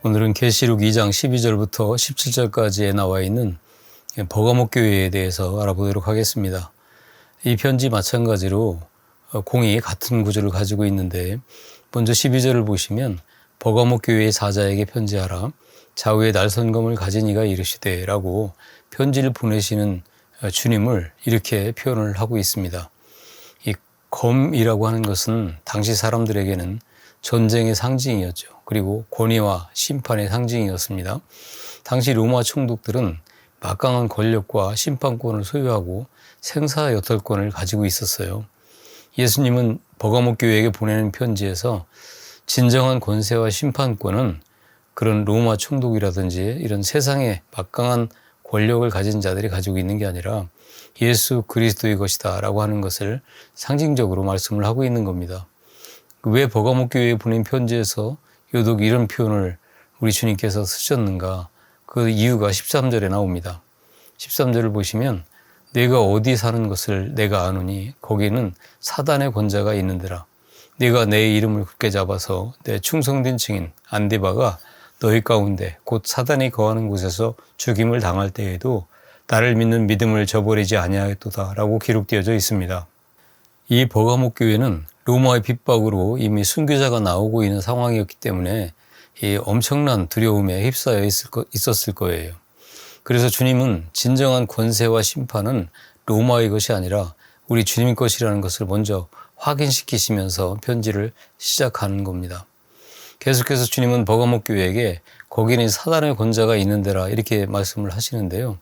오늘은 계시록 2장 12절부터 17절까지에 나와 있는 버가모 교회에 대해서 알아보도록 하겠습니다. 이 편지 마찬가지로 공이 같은 구조를 가지고 있는데 먼저 12절을 보시면 버가모 교회의 사자에게 편지하라. 좌우에 날선검을 가진 이가 이르시되 라고 편지를 보내시는 주님을 이렇게 표현을 하고 있습니다. 이 검이라고 하는 것은 당시 사람들에게는 전쟁의 상징이었죠. 그리고 권위와 심판의 상징이었습니다. 당시 로마 총독들은 막강한 권력과 심판권을 소유하고 생사여탈권을 가지고 있었어요. 예수님은 버가모 교회에게 보내는 편지에서 진정한 권세와 심판권은 그런 로마 총독이라든지 이런 세상의 막강한 권력을 가진 자들이 가지고 있는 게 아니라 예수 그리스도의 것이다 라고 하는 것을 상징적으로 말씀을 하고 있는 겁니다. 왜 버가모 교회에 보낸 편지에서 유독 이런 표현을 우리 주님께서 쓰셨는가? 그 이유가 13절에 나옵니다. 13절을 보시면 내가 어디 사는 것을 내가 아노니 거기는 사단의 권자가 있는데라. 내가 내 이름을 굳게 잡아서 내 충성된 증인 안디바가 너희 가운데 곧 사단이 거하는 곳에서 죽임을 당할 때에도 나를 믿는 믿음을 저버리지 아니하였도다 라고 기록되어져 있습니다. 이 버가모 교회는 로마의 핍박으로 이미 순교자가 나오고 있는 상황이었기 때문에 이 엄청난 두려움에 휩싸여 있었을 거예요. 그래서 주님은 진정한 권세와 심판은 로마의 것이 아니라 우리 주님 것이라는 것을 먼저 확인시키시면서 편지를 시작하는 겁니다. 계속해서 주님은 버가모 교회에게 거기는 사단의 권자가 있는 데라 이렇게 말씀을 하시는데요.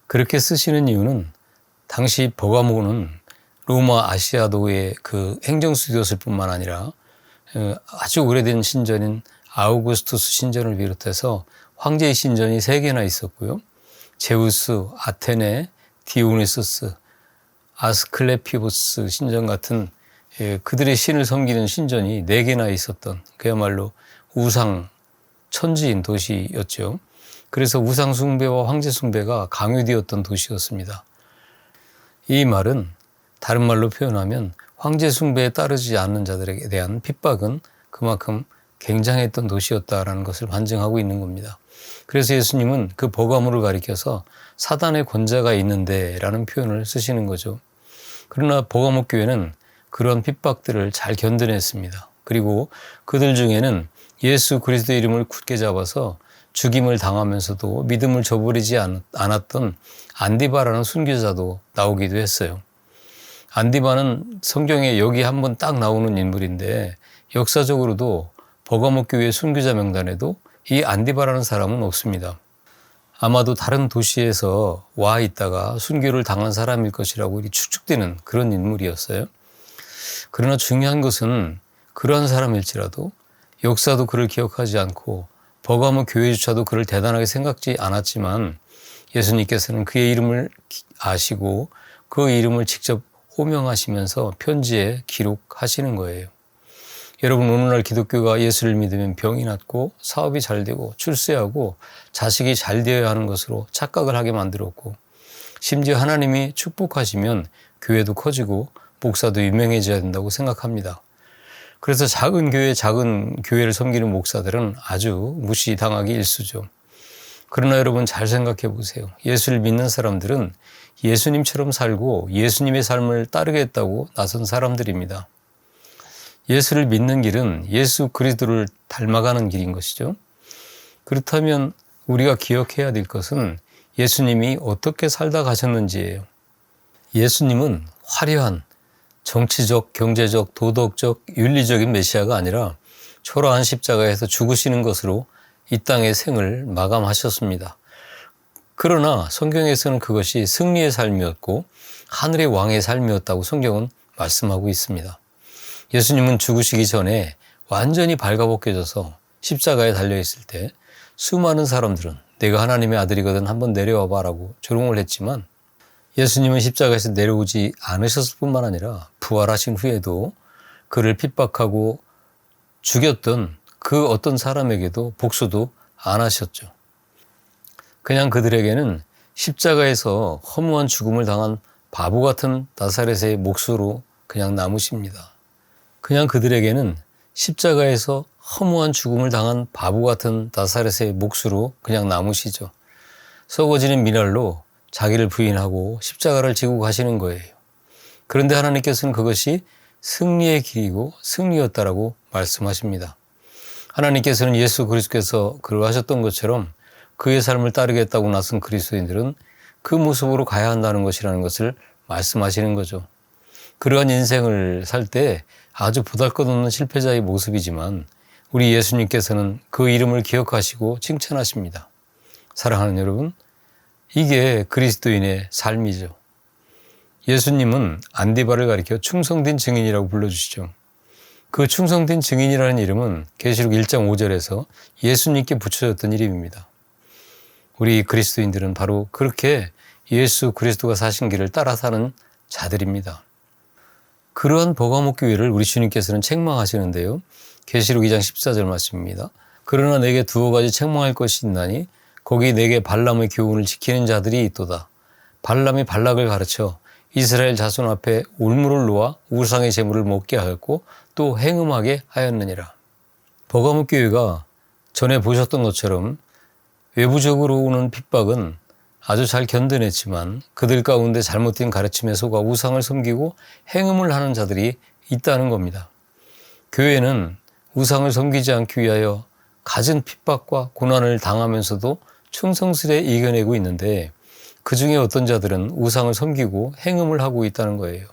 그렇게 쓰시는 이유는 당시 버가모는 로마 아시아도의 그 행정수도였을 뿐만 아니라 아주 오래된 신전인 아우구스투스 신전을 비롯해서 황제의 신전이 3개나 있었고요. 제우스, 아테네, 디오니소스, 아스클레피보스 신전 같은 그들의 신을 섬기는 신전이 4개나 있었던 그야말로 우상 천지인 도시였죠. 그래서 우상 숭배와 황제 숭배가 강요되었던 도시였습니다. 이 말은 다른 말로 표현하면 황제 숭배에 따르지 않는 자들에 대한 핍박은 그만큼 굉장했던 도시였다라는 것을 반증하고 있는 겁니다. 그래서 예수님은 그 버가모를 가리켜서 사단의 권자가 있는데 라는 표현을 쓰시는 거죠. 그러나 버가모 교회는 그런 핍박들을 잘 견뎌냈습니다. 그리고 그들 중에는 예수 그리스도의 이름을 굳게 잡아서 죽임을 당하면서도 믿음을 저버리지 않았던 안디바라는 순교자도 나오기도 했어요. 안디바는 성경에 여기 한번 딱 나오는 인물인데 역사적으로도 버가모 교회 순교자 명단에도 이 안디바라는 사람은 없습니다. 아마도 다른 도시에서 와 있다가 순교를 당한 사람일 것이라고 추측되는 그런 인물이었어요. 그러나 중요한 것은 그러한 사람일지라도 역사도 그를 기억하지 않고 버가모 교회조차도 그를 대단하게 생각지 않았지만 예수님께서는 그의 이름을 아시고 그 이름을 직접 호명하시면서 편지에 기록하시는 거예요. 여러분, 오늘날 기독교가 예수를 믿으면 병이 낫고 사업이 잘 되고 출세하고 자식이 잘 되어야 하는 것으로 착각을 하게 만들었고 심지어 하나님이 축복하시면 교회도 커지고 목사도 유명해져야 된다고 생각합니다. 그래서 작은 교회를 섬기는 목사들은 아주 무시당하기 일쑤죠. 그러나 여러분 잘 생각해 보세요. 예수를 믿는 사람들은 예수님처럼 살고 예수님의 삶을 따르겠다고 나선 사람들입니다. 예수를 믿는 길은 예수 그리스도를 닮아가는 길인 것이죠. 그렇다면 우리가 기억해야 될 것은 예수님이 어떻게 살다 가셨는지예요. 예수님은 화려한 정치적, 경제적, 도덕적, 윤리적인 메시아가 아니라 초라한 십자가에서 죽으시는 것으로 이 땅의 생을 마감하셨습니다. 그러나 성경에서는 그것이 승리의 삶이었고 하늘의 왕의 삶이었다고 성경은 말씀하고 있습니다. 예수님은 죽으시기 전에 완전히 발가벗겨져서 십자가에 달려있을 때 수많은 사람들은 내가 하나님의 아들이거든 한번 내려와 봐라고 조롱을 했지만 예수님은 십자가에서 내려오지 않으셨을 뿐만 아니라 부활하신 후에도 그를 핍박하고 죽였던 그 어떤 사람에게도 복수도 안 하셨죠. 그냥 그들에게는 십자가에서 허무한 죽음을 당한 바보 같은 나사렛의 몫으로 그냥 남으십니다. 그냥 그들에게는 십자가에서 허무한 죽음을 당한 바보 같은 나사렛의 몫으로 그냥 남으시죠. 썩어지는 미랄로 자기를 부인하고 십자가를 지고 가시는 거예요. 그런데 하나님께서는 그것이 승리의 길이고 승리였다라고 말씀하십니다. 하나님께서는 예수 그리스도께서 그러하셨던 것처럼 그의 삶을 따르겠다고 나선 그리스도인들은 그 모습으로 가야 한다는 것이라는 것을 말씀하시는 거죠. 그러한 인생을 살 때 아주 보잘것없는 실패자의 모습이지만 우리 예수님께서는 그 이름을 기억하시고 칭찬하십니다. 사랑하는 여러분, 이게 그리스도인의 삶이죠. 예수님은 안디바를 가리켜 충성된 증인이라고 불러주시죠. 그 충성된 증인이라는 이름은 계시록 1장 5절에서 예수님께 붙여졌던 이름입니다. 우리 그리스도인들은 바로 그렇게 예수 그리스도가 사신 길을 따라 사는 자들입니다. 그러한 버가목 교회를 우리 주님께서는 책망하시는데요. 계시록 2장 14절 말씀입니다. 그러나 내게 두어 가지 책망할 것이 있나니 거기 내게 발람의 교훈을 지키는 자들이 있도다. 발람이 발락을 가르쳐 이스라엘 자손 앞에 울무를 놓아 우상의 제물을 먹게 하였고 또 행음하게 하였느니라. 버가목 교회가 전에 보셨던 것처럼 외부적으로 오는 핍박은 아주 잘 견뎌냈지만 그들 가운데 잘못된 가르침에 속아 우상을 섬기고 행음을 하는 자들이 있다는 겁니다. 교회는 우상을 섬기지 않기 위하여 갖은 핍박과 고난을 당하면서도 충성스레 이겨내고 있는데 그 중에 어떤 자들은 우상을 섬기고 행음을 하고 있다는 거예요.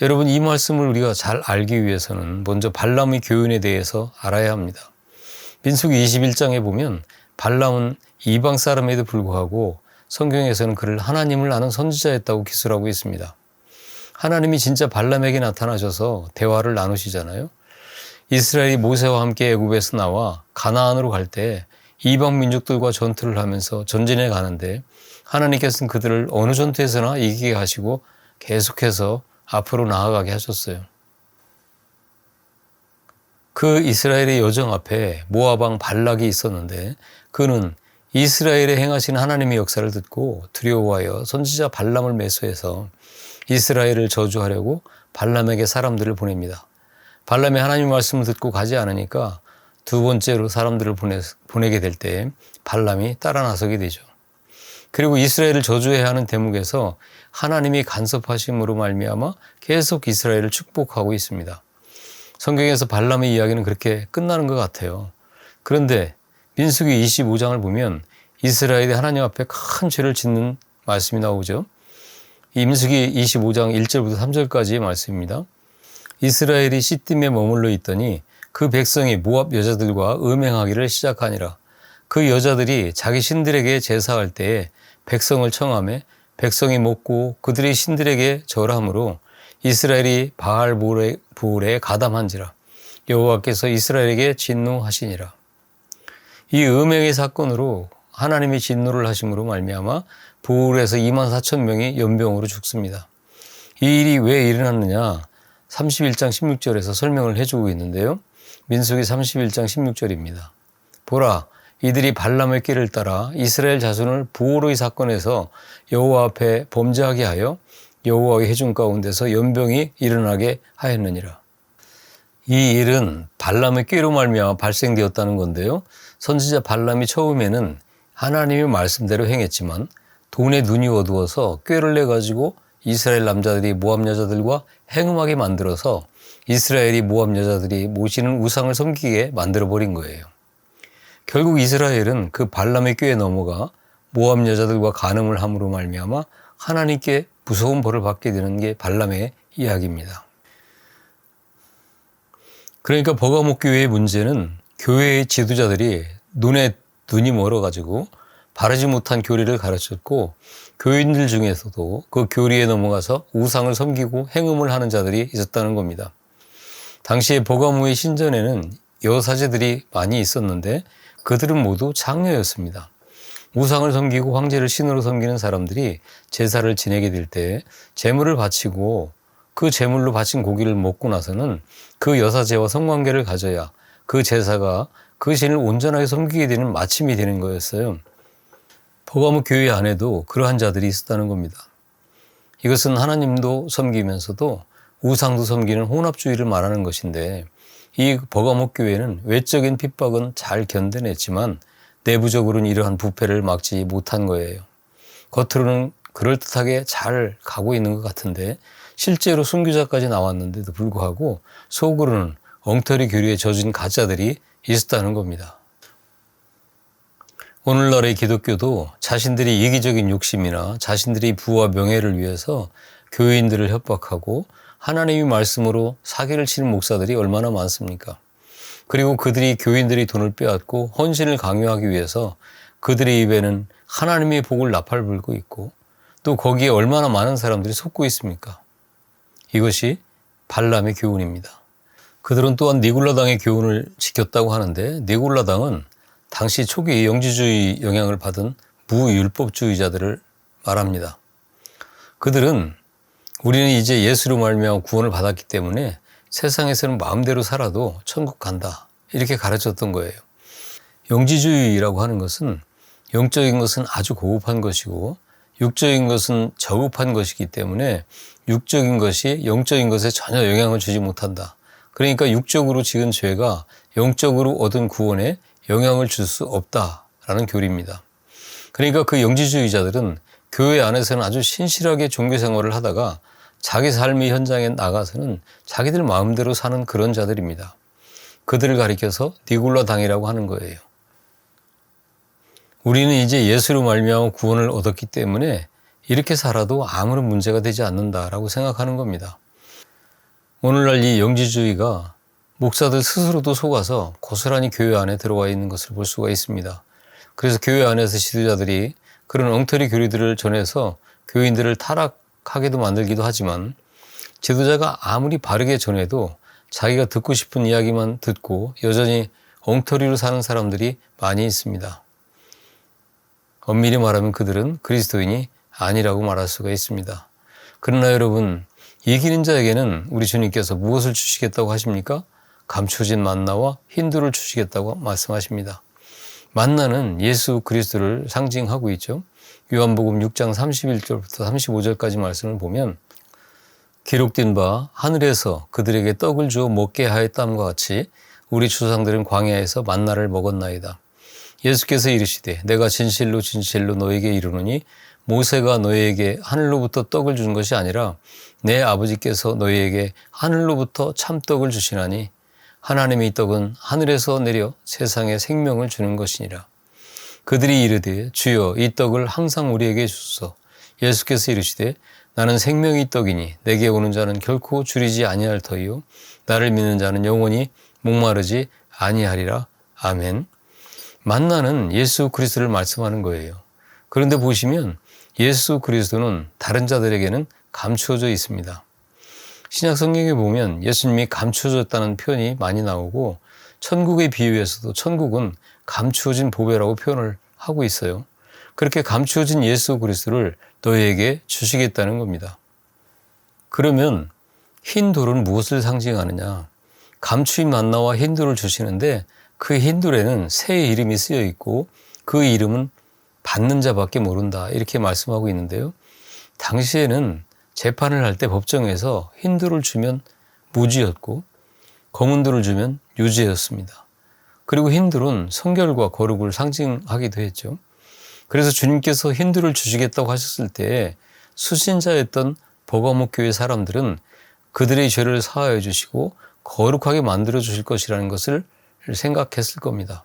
여러분, 이 말씀을 우리가 잘 알기 위해서는 먼저 발람의 교훈에 대해서 알아야 합니다. 민수기 21장에 보면 발람은 이방 사람에도 불구하고 성경에서는 그를 하나님을 아는 선지자였다고 기술하고 있습니다. 하나님이 진짜 발람에게 나타나셔서 대화를 나누시잖아요. 이스라엘이 모세와 함께 애굽에서 나와 가나안으로 갈 때 이방 민족들과 전투를 하면서 전진해 가는데 하나님께서는 그들을 어느 전투에서나 이기게 하시고 계속해서 앞으로 나아가게 하셨어요. 그 이스라엘의 여정 앞에 모압 왕 발락이 있었는데 그는 이스라엘에 행하신 하나님의 역사를 듣고 두려워하여 선지자 발람을 매수해서 이스라엘을 저주하려고 발람에게 사람들을 보냅니다. 발람이 하나님의 말씀을 듣고 가지 않으니까 두 번째로 사람들을 보내게 될 때 발람이 따라 나서게 되죠. 그리고 이스라엘을 저주해야 하는 대목에서 하나님이 간섭하심으로 말미암아 계속 이스라엘을 축복하고 있습니다. 성경에서 발람의 이야기는 그렇게 끝나는 것 같아요. 그런데 민수기 25장을 보면 이스라엘이 하나님 앞에 큰 죄를 짓는 말씀이 나오죠. 이 민수기 25장 1절부터 3절까지의 말씀입니다. 이스라엘이 시딤에 머물러 있더니 그 백성이 모압 여자들과 음행하기를 시작하니라. 그 여자들이 자기 신들에게 제사할 때에 백성을 청하매 백성이 먹고 그들의 신들에게 절함으로 이스라엘이 바알 부올에 가담한지라. 여호와께서 이스라엘에게 진노하시니라. 이 음행의 사건으로 하나님이 진노를 하심으로 말미암아 부올에서 24,000명이 연병으로 죽습니다. 이 일이 왜 일어났느냐? 31장 16절에서 설명을 해주고 있는데요. 민수기 31장 16절입니다. 보라, 이들이 발람의 길을 따라 이스라엘 자손을 부올의 사건에서 여호와 앞에 범죄하게 하여 여호와의 회중 가운데서 연병이 일어나게 하였느니라. 이 일은 발람의 꾀로 말미암아 발생되었다는 건데요. 선지자 발람이 처음에는 하나님의 말씀대로 행했지만 돈에 눈이 어두워서 꾀를 내가지고 이스라엘 남자들이 모압 여자들과 행음하게 만들어서 이스라엘이 모압 여자들이 모시는 우상을 섬기게 만들어버린 거예요. 결국 이스라엘은 그 발람의 꾀에 넘어가 모압 여자들과 간음을 함으로 말미암아 하나님께 무서운 벌을 받게 되는 게 발람의 이야기입니다. 그러니까 버가목 교회의 문제는 교회의 지도자들이 눈이 멀어가지고 바르지 못한 교리를 가르쳤고 교인들 중에서도 그 교리에 넘어가서 우상을 섬기고 행음을 하는 자들이 있었다는 겁니다. 당시에 버가모의 신전에는 여사제들이 많이 있었는데 그들은 모두 장녀였습니다. 우상을 섬기고 황제를 신으로 섬기는 사람들이 제사를 지내게 될 때 제물을 바치고 그 제물로 바친 고기를 먹고 나서는 그 여사제와 성관계를 가져야 그 제사가 그 신을 온전하게 섬기게 되는 마침이 되는 거였어요. 버가모 교회 안에도 그러한 자들이 있었다는 겁니다. 이것은 하나님도 섬기면서도 우상도 섬기는 혼합주의를 말하는 것인데, 이 버가목 교회는 외적인 핍박은 잘 견뎌냈지만 내부적으로는 이러한 부패를 막지 못한 거예요. 겉으로는 그럴듯하게 잘 가고 있는 것 같은데 실제로 순교자까지 나왔는데도 불구하고 속으로는 엉터리 교리에 젖은 가짜들이 있었다는 겁니다. 오늘날의 기독교도 자신들이 이기적인 욕심이나 자신들이 부와 명예를 위해서 교인들을 협박하고 하나님의 말씀으로 사기를 치는 목사들이 얼마나 많습니까? 그리고 그들이 교인들이 돈을 빼앗고 헌신을 강요하기 위해서 그들의 입에는 하나님의 복을 나팔 불고 있고 또 거기에 얼마나 많은 사람들이 속고 있습니까? 이것이 발람의 교훈입니다. 그들은 또한 니골라당의 교훈을 지켰다고 하는데 니골라당은 당시 초기 영지주의 영향을 받은 무율법주의자들을 말합니다. 그들은 우리는 이제 예수로 말미암아 구원을 받았기 때문에 세상에서는 마음대로 살아도 천국 간다 이렇게 가르쳤던 거예요. 영지주의라고 하는 것은 영적인 것은 아주 고급한 것이고 육적인 것은 저급한 것이기 때문에 육적인 것이 영적인 것에 전혀 영향을 주지 못한다. 그러니까 육적으로 지은 죄가 영적으로 얻은 구원에 영향을 줄 수 없다라는 교리입니다. 그러니까 그 영지주의자들은 교회 안에서는 아주 신실하게 종교생활을 하다가 자기 삶의 현장에 나가서는 자기들 마음대로 사는 그런 자들입니다. 그들을 가리켜서 니골라당이라고 하는 거예요. 우리는 이제 예수로 말미암아 구원을 얻었기 때문에 이렇게 살아도 아무런 문제가 되지 않는다라고 생각하는 겁니다. 오늘날 이 영지주의가 목사들 스스로도 속아서 고스란히 교회 안에 들어와 있는 것을 볼 수가 있습니다. 그래서 교회 안에서 지도자들이 그런 엉터리 교리들을 전해서 교인들을 타락하게도 만들기도 하지만 지도자가 아무리 바르게 전해도 자기가 듣고 싶은 이야기만 듣고 여전히 엉터리로 사는 사람들이 많이 있습니다. 엄밀히 말하면 그들은 그리스도인이 아니라고 말할 수가 있습니다. 그러나 여러분, 이기는 자에게는 우리 주님께서 무엇을 주시겠다고 하십니까? 감춰진 만나와 흰돌을 주시겠다고 말씀하십니다. 만나는 예수 그리스도를 상징하고 있죠. 요한복음 6장 31절부터 35절까지 말씀을 보면 기록된 바 하늘에서 그들에게 떡을 주어 먹게 하였다함과 같이 우리 조상들은 광야에서 만나를 먹었나이다. 예수께서 이르시되 내가 진실로 진실로 너에게 이르노니 모세가 너희에게 하늘로부터 떡을 준 것이 아니라 내 아버지께서 너희에게 하늘로부터 참떡을 주시나니 하나님의 떡은 하늘에서 내려 세상에 생명을 주는 것이니라. 그들이 이르되 주여 이 떡을 항상 우리에게 주소서. 예수께서 이르시되 나는 생명의 떡이니 내게 오는 자는 결코 줄이지 아니할 터이요 나를 믿는 자는 영원히 목마르지 아니하리라. 아멘. 만나는 예수 그리스도를 말씀하는 거예요. 그런데 보시면 예수 그리스도는 다른 자들에게는 감추어져 있습니다. 신약 성경에 보면 예수님이 감추어졌다는 표현이 많이 나오고 천국의 비유에서도 천국은 감추어진 보배라고 표현을 하고 있어요. 그렇게 감추어진 예수 그리스도를 너희에게 주시겠다는 겁니다. 그러면 흰 돌은 무엇을 상징하느냐? 감추인 만나와 흰 돌을 주시는데 그 흰 돌에는 새 이름이 쓰여 있고 그 이름은 받는 자밖에 모른다 이렇게 말씀하고 있는데요. 당시에는 재판을 할 때 법정에서 흰 돌을 주면 무죄였고 검은 돌을 주면 유죄였습니다. 그리고 흰 돌은 성결과 거룩을 상징하기도 했죠. 그래서 주님께서 흰 돌을 주시겠다고 하셨을 때 수신자였던 버가목 교회 사람들은 그들의 죄를 사하여 주시고 거룩하게 만들어 주실 것이라는 것을 생각했을 겁니다.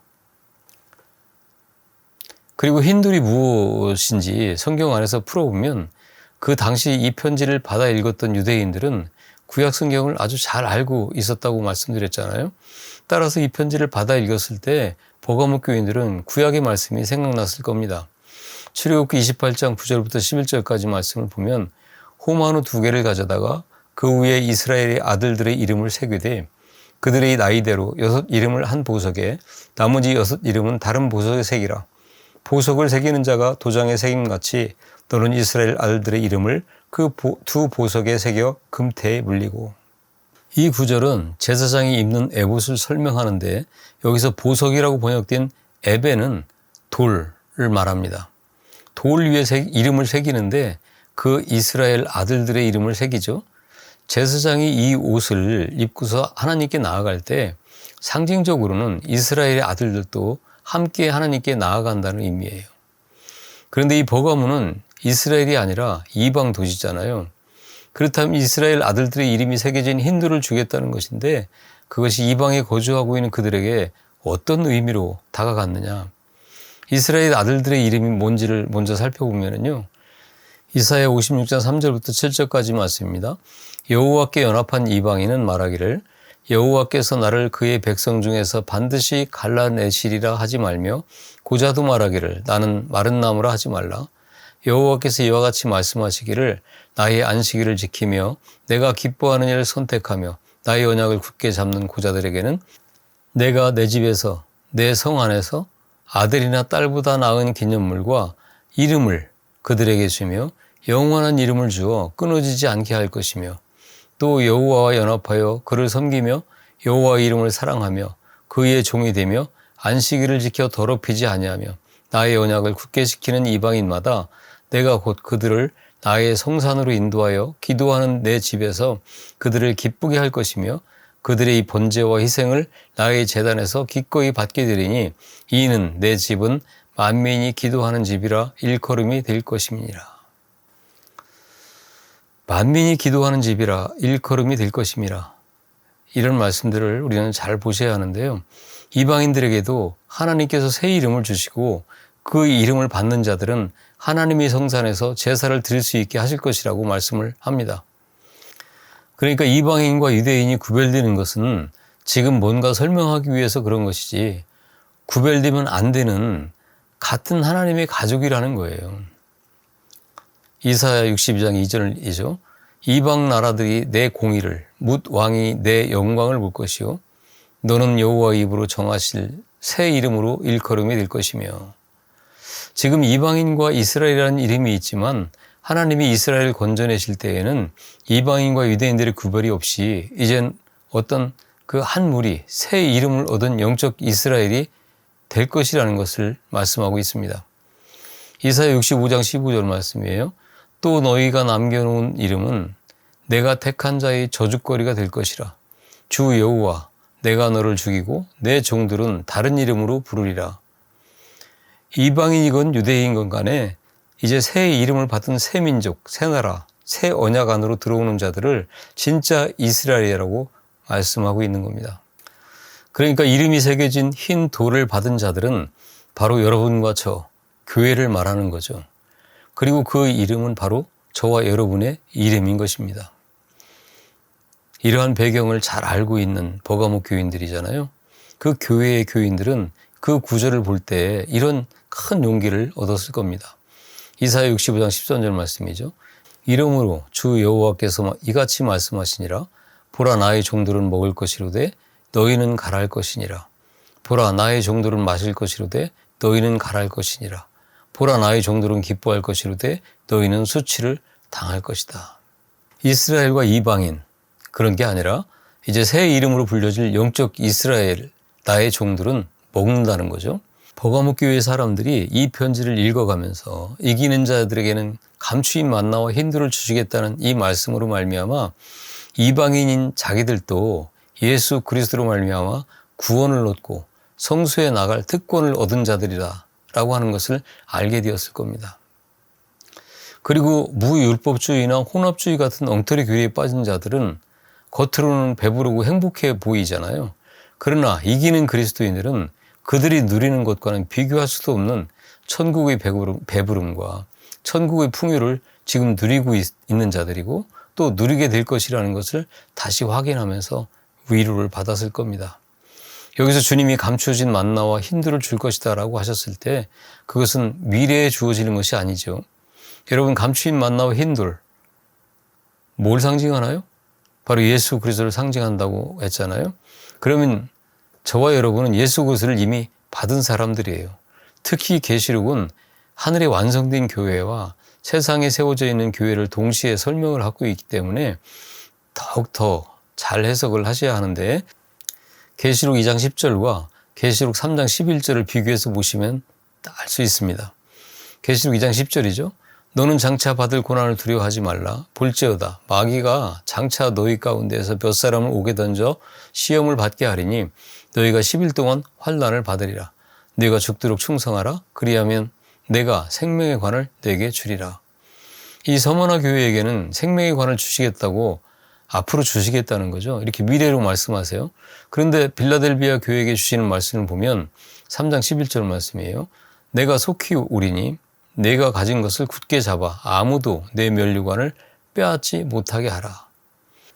그리고 흰 돌이 무엇인지 성경 안에서 풀어보면 그 당시 이 편지를 받아 읽었던 유대인들은 구약 성경을 아주 잘 알고 있었다고 말씀드렸잖아요. 따라서 이 편지를 받아 읽었을 때 버가목 교인들은 구약의 말씀이 생각났을 겁니다. 출애굽기 28장 9절부터 11절까지 말씀을 보면 호마노 2개를 가져다가 그 위에 이스라엘의 아들들의 이름을 새기되 그들의 나이대로 6 이름을 한 보석에 나머지 6 이름은 다른 보석에 새기라. 보석을 새기는 자가 도장에 새김같이 너는 이스라엘 아들들의 이름을 그 두 보석에 새겨 금태에 물리고. 이 구절은 제사장이 입는 에봇을 설명하는데 여기서 보석이라고 번역된 에베는 돌을 말합니다. 돌 위에 이름을 새기는데 그 이스라엘 아들들의 이름을 새기죠. 제사장이 이 옷을 입고서 하나님께 나아갈 때 상징적으로는 이스라엘의 아들들도 함께 하나님께 나아간다는 의미예요. 그런데 이 버가모는 이스라엘이 아니라 이방 도시잖아요. 그렇다면 이스라엘 아들들의 이름이 새겨진 힌두를 주겠다는 것인데 그것이 이방에 거주하고 있는 그들에게 어떤 의미로 다가갔느냐. 이스라엘 아들들의 이름이 뭔지를 먼저 살펴보면요. 이사야 56장 3절부터 7절까지 말씀입니다. 여호와께 연합한 이방인은 말하기를 여호와께서 나를 그의 백성 중에서 반드시 갈라내시리라 하지 말며 고자도 말하기를 나는 마른 나무라 하지 말라. 여호와께서 이와 같이 말씀하시기를 나의 안식일을 지키며 내가 기뻐하는 일을 선택하며 나의 언약을 굳게 잡는 고자들에게는 내가 내 집에서 내 성 안에서 아들이나 딸보다 나은 기념물과 이름을 그들에게 주며 영원한 이름을 주어 끊어지지 않게 할 것이며 또 여호와와 연합하여 그를 섬기며 여호와의 이름을 사랑하며 그의 종이 되며 안식일을 지켜 더럽히지 아니하며 나의 언약을 굳게 지키는 이방인마다 내가 곧 그들을 나의 성산으로 인도하여 기도하는 내 집에서 그들을 기쁘게 할 것이며 그들의 이 번제와 희생을 나의 제단에서 기꺼이 받게 되리니 이는 내 집은 만민이 기도하는 집이라 일컬음이 될 것임이니라. 만민이 기도하는 집이라 일컬음이 될 것임이라. 이런 말씀들을 우리는 잘 보셔야 하는데요. 이방인들에게도 하나님께서 새 이름을 주시고 그 이름을 받는 자들은 하나님의 성산에서 제사를 드릴 수 있게 하실 것이라고 말씀을 합니다. 그러니까 이방인과 유대인이 구별되는 것은 지금 뭔가 설명하기 위해서 그런 것이지 구별되면 안 되는 같은 하나님의 가족이라는 거예요. 이사야 62장 2절이죠. 이방 나라들이 내 공의를 뭇 왕이 내 영광을 볼 것이요 너는 여호와의 입으로 정하실 새 이름으로 일컬음이 될 것이며 지금 이방인과 이스라엘이라는 이름이 있지만 하나님이 이스라엘을 건져내실 때에는 이방인과 유대인들의 구별이 없이 이젠 어떤 그 한 무리 새 이름을 얻은 영적 이스라엘이 될 것이라는 것을 말씀하고 있습니다. 이사야 65장 15절 말씀이에요. 또 너희가 남겨놓은 이름은 내가 택한 자의 저주거리가 될 것이라. 주 여호와 내가 너를 죽이고 내 종들은 다른 이름으로 부르리라. 이방인이건 유대인이건 간에 이제 새 이름을 받은 새 민족, 새 나라, 새 언약 안으로 들어오는 자들을 진짜 이스라엘이라고 말씀하고 있는 겁니다. 그러니까 이름이 새겨진 흰 돌을 받은 자들은 바로 여러분과 저, 교회를 말하는 거죠. 그리고 그 이름은 바로 저와 여러분의 이름인 것입니다. 이러한 배경을 잘 알고 있는 버가모 교인들이잖아요. 그 교회의 교인들은 그 구절을 볼 때 이런 큰 용기를 얻었을 겁니다. 이사야 65장 13절 말씀이죠. 이러므로 주 여호와께서 이같이 말씀하시니라. 보라 나의 종들은 먹을 것이로되 너희는 갈할 것이니라. 보라 나의 종들은 마실 것이로되 너희는 갈할 것이니라. 보라 나의 종들은 기뻐할 것이로되 너희는 수치를 당할 것이다. 이스라엘과 이방인 그런 게 아니라 이제 새 이름으로 불려질 영적 이스라엘 나의 종들은 먹는다는 거죠. 버가모 교회 사람들이 이 편지를 읽어가면서 이기는 자들에게는 감추인 만나와 힌두를 주시겠다는 이 말씀으로 말미암아 이방인인 자기들도 예수 그리스도로 말미암아 구원을 얻고 성소에 나갈 특권을 얻은 자들이다 라고 하는 것을 알게 되었을 겁니다. 그리고 무율법주의나 혼합주의 같은 엉터리 교리에 빠진 자들은 겉으로는 배부르고 행복해 보이잖아요. 그러나 이기는 그리스도인들은 그들이 누리는 것과는 비교할 수도 없는 천국의 배부름과 천국의 풍요를 지금 누리고 있는 자들이고 또 누리게 될 것이라는 것을 다시 확인하면서 위로를 받았을 겁니다. 여기서 주님이 감추어진 만나와 힌두를 줄 것이다 라고 하셨을 때 그것은 미래에 주어지는 것이 아니죠. 여러분 감추인 만나와 힌두 뭘 상징하나요? 바로 예수 그리스도를 상징한다고 했잖아요. 그러면 저와 여러분은 예수 그리스도를 이미 받은 사람들이에요. 특히 계시록은 하늘에 완성된 교회와 세상에 세워져 있는 교회를 동시에 설명을 하고 있기 때문에 더욱더 잘 해석을 하셔야 하는데 계시록 2장 10절과 계시록 3장 11절을 비교해서 보시면 알 수 있습니다. 계시록 2장 10절이죠. 너는 장차 받을 고난을 두려워하지 말라. 볼지어다 마귀가 장차 너희 가운데에서 몇 사람을 오게 던져 시험을 받게 하리니 너희가 10일 동안 환난을 받으리라. 네가 죽도록 충성하라. 그리하면 내가 생명의 관을 네게 주리라. 이 서머나 교회에게는 생명의 관을 주시겠다고 앞으로 주시겠다는 거죠. 이렇게 미래로 말씀하세요. 그런데 빌라델비아 교회에게 주시는 말씀을 보면 3장 11절 말씀이에요. 내가 속히 오리니 내가 가진 것을 굳게 잡아 아무도 내 면류관을 빼앗지 못하게 하라.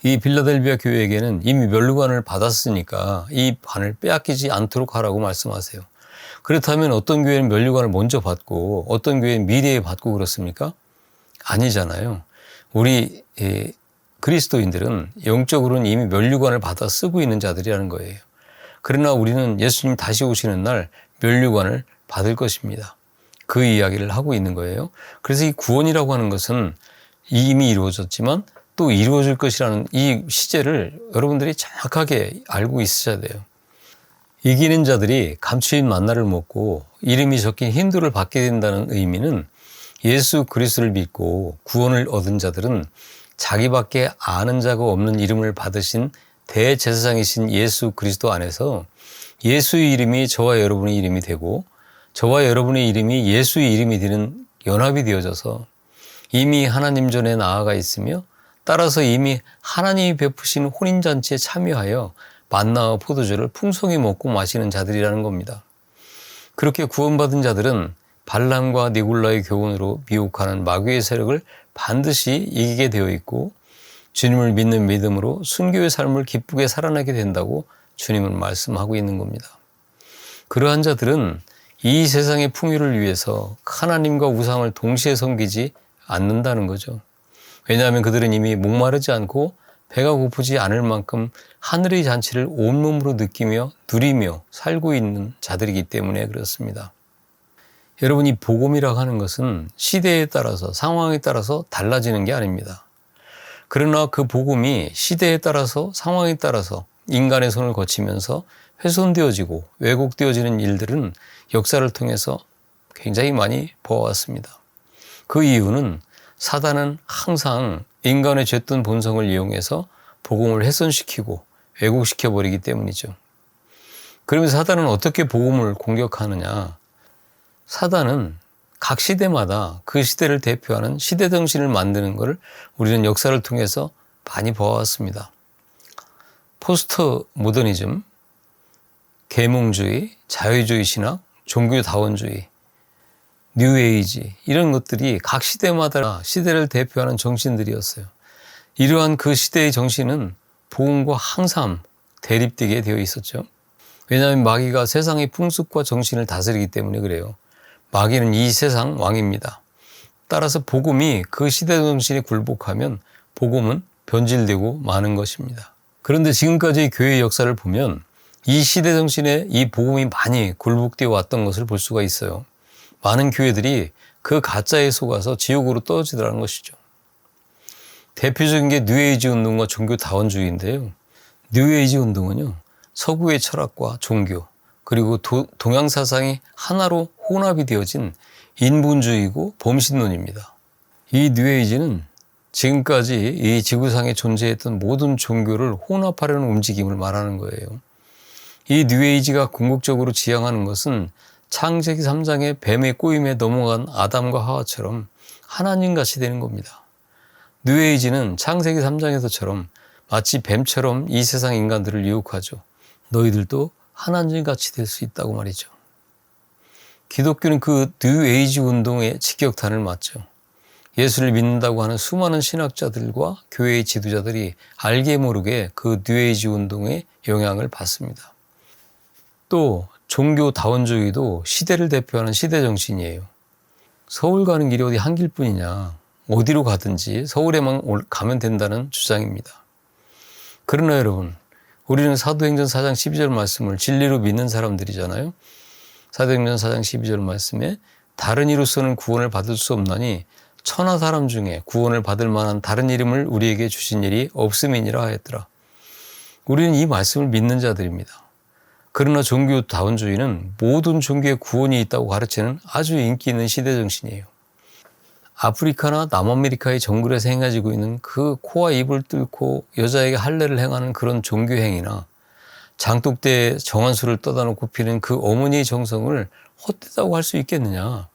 이 빌라델비아 교회에게는 이미 면류관을 받았으니까 이 관을 빼앗기지 않도록 하라고 말씀하세요. 그렇다면 어떤 교회는 면류관을 먼저 받고 어떤 교회는 미래에 받고 그렇습니까? 아니잖아요. 우리 그리스도인들은 영적으로는 이미 면류관을 받아 쓰고 있는 자들이라는 거예요. 그러나 우리는 예수님 다시 오시는 날 면류관을 받을 것입니다. 그 이야기를 하고 있는 거예요. 그래서 이 구원이라고 하는 것은 이미 이루어졌지만 또 이루어질 것이라는 이 시제를 여러분들이 정확하게 알고 있으셔야 돼요. 이기는 자들이 감추인 만나를 먹고 이름이 적힌 힌두를 받게 된다는 의미는 예수 그리스도를 믿고 구원을 얻은 자들은 자기밖에 아는 자가 없는 이름을 받으신 대제사장이신 예수 그리스도 안에서 예수의 이름이 저와 여러분의 이름이 되고 저와 여러분의 이름이 예수의 이름이 되는 연합이 되어져서 이미 하나님 전에 나아가 있으며 따라서 이미 하나님이 베푸신 혼인잔치에 참여하여 만나와 포도주를 풍성히 먹고 마시는 자들이라는 겁니다. 그렇게 구원받은 자들은 발람과 니골라의 교훈으로 미혹하는 마귀의 세력을 반드시 이기게 되어 있고 주님을 믿는 믿음으로 순교의 삶을 기쁘게 살아나게 된다고 주님은 말씀하고 있는 겁니다. 그러한 자들은 이 세상의 풍요를 위해서 하나님과 우상을 동시에 섬기지 않는다는 거죠. 왜냐하면 그들은 이미 목마르지 않고 배가 고프지 않을 만큼 하늘의 잔치를 온몸으로 느끼며 누리며 살고 있는 자들이기 때문에 그렇습니다. 여러분, 이 복음이라고 하는 것은 시대에 따라서 상황에 따라서 달라지는 게 아닙니다. 그러나 그 복음이 시대에 따라서 상황에 따라서 인간의 손을 거치면서 훼손되어지고 왜곡되어지는 일들은 역사를 통해서 굉장히 많이 보아왔습니다. 그 이유는 사단은 항상 인간의 죄된 본성을 이용해서 복음을 훼손시키고 왜곡시켜버리기 때문이죠. 그러면서 사단은 어떻게 복음을 공격하느냐? 사단은 각 시대마다 그 시대를 대표하는 시대 정신을 만드는 것을 우리는 역사를 통해서 많이 보아왔습니다. 포스트 모더니즘, 계몽주의, 자유주의 신학, 종교다원주의, 뉴에이지 이런 것들이 각 시대마다 시대를 대표하는 정신들이었어요. 이러한 그 시대의 정신은 복음과 항상 대립되게 되어 있었죠. 왜냐하면 마귀가 세상의 풍습과 정신을 다스리기 때문에 그래요. 마귀는 이 세상 왕입니다. 따라서 복음이 그 시대 정신에 굴복하면 복음은 변질되고 마는 것입니다. 그런데 지금까지의 교회의 역사를 보면 이 시대 정신에 이 복음이 많이 굴복되어 왔던 것을 볼 수가 있어요. 많은 교회들이 그 가짜에 속아서 지옥으로 떨어지더라는 것이죠. 대표적인 게 뉴에이지 운동과 종교다원주의인데요. 뉴에이지 운동은요, 서구의 철학과 종교, 그리고 동양 사상이 하나로 혼합이 되어진 인본주의고 범신론입니다. 이 뉴에이지는 지금까지 이 지구상에 존재했던 모든 종교를 혼합하려는 움직임을 말하는 거예요. 이 뉴에이지가 궁극적으로 지향하는 것은 창세기 3장의 뱀의 꼬임에 넘어간 아담과 하와처럼 하나님같이 되는 겁니다. 뉴에이지는 창세기 3장에서처럼 마치 뱀처럼 이 세상 인간들을 유혹하죠. 너희들도 하나님같이 될 수 있다고 말이죠. 기독교는 그 뉴에이지 운동의 직격탄을 맞죠. 예수를 믿는다고 하는 수많은 신학자들과 교회의 지도자들이 알게 모르게 그 뉴에이지 운동의 영향을 받습니다. 또 종교다원주의도 시대를 대표하는 시대정신이에요. 서울 가는 길이 어디 한 길뿐이냐, 어디로 가든지 서울에만 가면 된다는 주장입니다. 그러나 여러분, 우리는 사도행전 4장 12절 말씀을 진리로 믿는 사람들이잖아요. 사도행전 4장 12절 말씀에 다른 이로서는 구원을 받을 수 없나니 천하 사람 중에 구원을 받을 만한 다른 이름을 우리에게 주신 일이 없음이니라 하였더라. 우리는 이 말씀을 믿는 자들입니다. 그러나 종교다원주의는 모든 종교에 구원이 있다고 가르치는 아주 인기 있는 시대 정신이에요. 아프리카나 남아메리카의 정글에서 행해지고 있는 그 코와 입을 뚫고 여자에게 할례를 행하는 그런 종교 행위나 장독대에 정한수를 떠다 놓고 피는 그 어머니의 정성을 헛되다고 할 수 있겠느냐.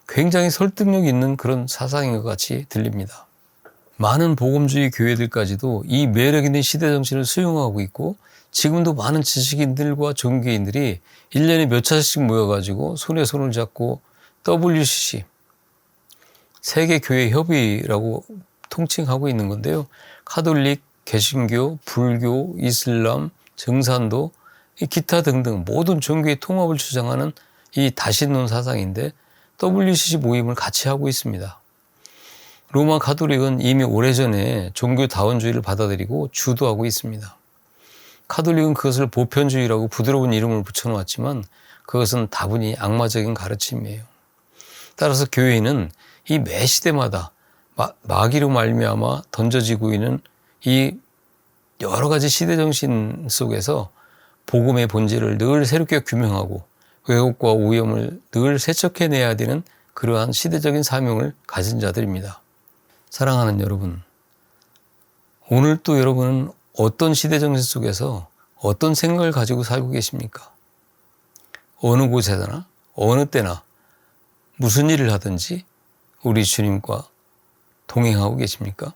굉장히 설득력 있는 그런 사상인 것 같이 들립니다. 많은 복음주의 교회들까지도 이 매력 있는 시대 정신을 수용하고 있고 지금도 많은 지식인들과 종교인들이 1년에 몇 차례씩 모여가지고 손에 손을 잡고 WCC, 세계교회협의라고 통칭하고 있는 건데요. 카톨릭, 개신교, 불교, 이슬람, 증산도, 기타 등등 모든 종교의 통합을 주장하는 이 다신론 사상인데 WCC 모임을 같이 하고 있습니다. 로마 가톨릭은 이미 오래전에 종교다원주의를 받아들이고 주도하고 있습니다. 카톨릭은 그것을 보편주의라고 부드러운 이름을 붙여놓았지만 그것은 다분히 악마적인 가르침이에요. 따라서 교회는 이 매 시대마다 마귀로 말미암아 던져지고 있는 이 여러 가지 시대 정신 속에서 복음의 본질을 늘 새롭게 규명하고 왜곡과 오염을 늘 세척해내야 되는 그러한 시대적인 사명을 가진 자들입니다. 사랑하는 여러분, 오늘 또 여러분은 어떤 시대 정신 속에서 어떤 생각을 가지고 살고 계십니까? 어느 곳에서나 어느 때나 무슨 일을 하든지 우리 주님과 동행하고 계십니까?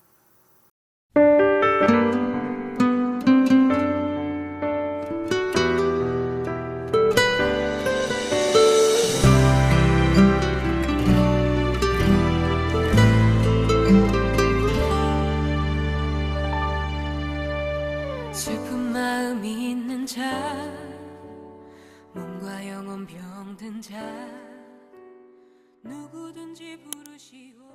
슬픈 마음이 있는 자, 몸과 영혼 병든 자, 누구든지 부르시오.